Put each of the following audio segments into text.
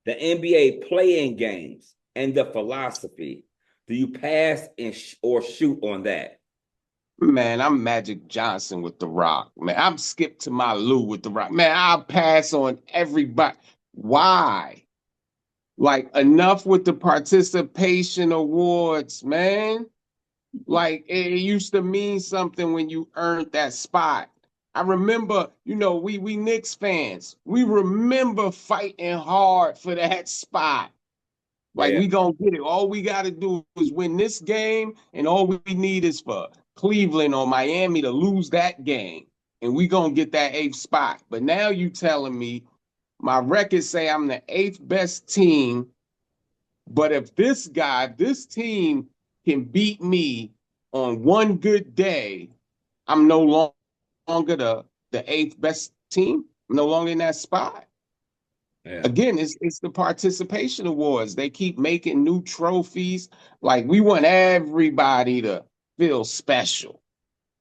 the NBA playing games and the philosophy, do you pass or shoot on that? Man, I'm Magic Johnson with The Rock. Man, I'm Skip to my Lou with The Rock. Man, I'll pass on everybody. Why? Like, enough with the participation awards, man. Like, it used to mean something when you earned that spot. I remember, we Knicks fans, we remember fighting hard for that spot. Like, Yeah, we gonna get it. All we gotta do is win this game, and all we need is for Cleveland or Miami to lose that game, and we gonna get that eighth spot. But now you telling me my records say I'm the eighth best team, but if this team can beat me on one good day, I'm no longer the eighth best team. I'm no longer in that spot. yeah. Again, it's the participation awards. They keep making new trophies. Like, we want everybody to feel special.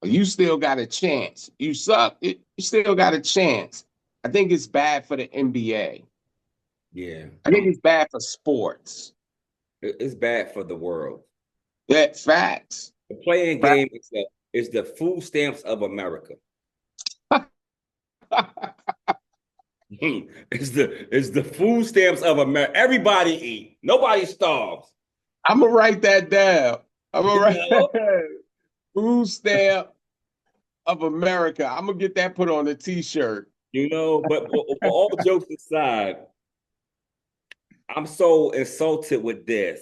You still got a chance. You suck, you still got a chance. I think it's bad for the NBA. Yeah, I think it's bad for sports. it's bad for the world. That facts. The playing Right. game is the food stamps of America. It's the food stamps of America. Everybody eat. Nobody starves. I'm gonna write that down. I'm gonna You write know, food stamp of America. I'm gonna get that put on a t-shirt. but for all jokes aside, I'm so insulted with this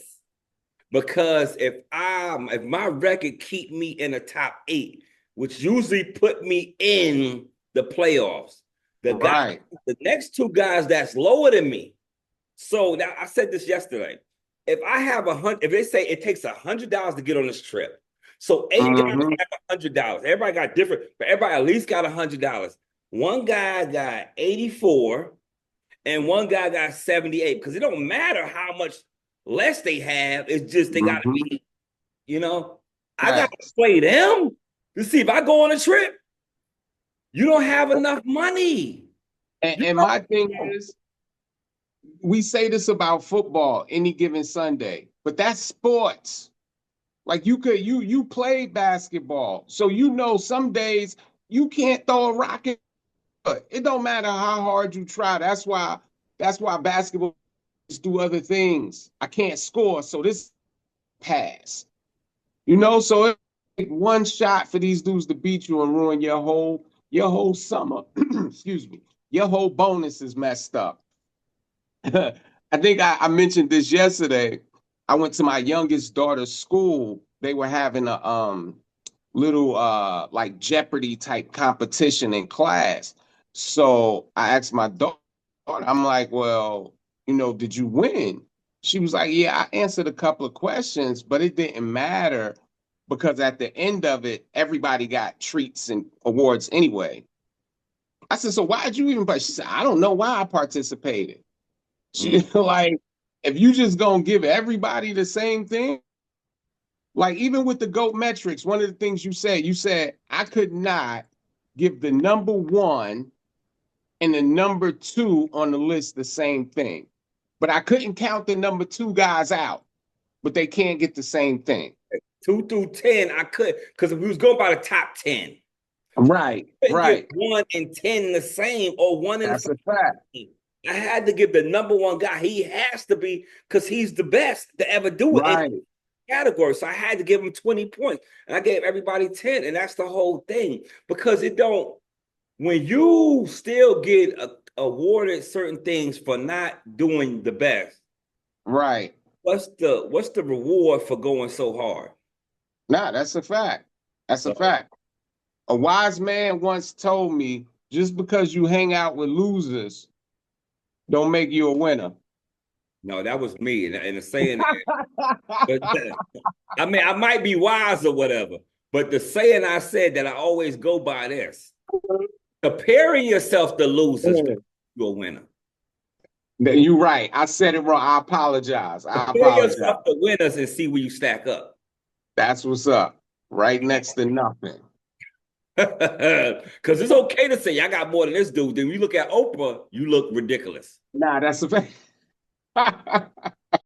because if my record keep me in the top eight, which usually put me in the playoffs, the guy, Right. the next two guys that's lower than me. So now I said this yesterday. If I have if they say it takes $100 to get on this trip, so eight guys Hmm. have $100. Everybody got different, but everybody at least got $100. One guy got 84 and one guy got 78 because it don't matter how much less they have. It's just they got to Hmm. be, you know. I got to Facts. play them to see if I go on a trip. You don't have enough money. And, You and my thing don't. is, we say this about football any given Sunday, but that's sports. Like, you played basketball, so some days you can't throw a rocket. It don't matter how hard you try. That's why basketball do other things. I can't score, so this pass. So it's like one shot for these dudes to beat you and ruin your whole summer. Excuse me. Your whole bonus is messed up. I think I mentioned this yesterday. I went to my youngest daughter's school. They were having a little like Jeopardy type competition in class. So I asked my daughter, I'm like, well, did you win? She was like, yeah, I answered a couple of questions, but it didn't matter because at the end of it, everybody got treats and awards anyway. I said, so why did you even play? She said, I don't know why I participated. She Mm. like, if you just gonna give everybody the same thing, like, even with the GOAT metrics, one of the things you said, I could not give the number one and the number two on the list the same thing. But I couldn't count the number two guys out, but they can't get the same thing. 2 through 10, I could because we was going by the top 10. Right, Couldn't give right. 1 and 10 the same or one and That's a fact. five. I had to give the number one guy. He has to be because he's the best to ever do it in Right. the category. So I had to give him 20 points. And I gave everybody 10. And that's the whole thing. Because it don't, when you still get awarded certain things for not doing the best, Right. what's the reward for going so hard? Nah, that's a fact. That's a So fact. A wise man once told me, just because you hang out with losers, don't make you a winner. no, that was me. And the saying but I mean, I might be wise or whatever, but the saying I said that I always go by this: comparing yourself to losers, you're a winner. You're right. I said it wrong. I apologize. I Compare apologize. yourself to winners and see where you stack up. That's what's up. Right next to nothing. Because it's okay to say I got more than this dude. Then you look at Oprah, you look ridiculous. Nah, that's a fact.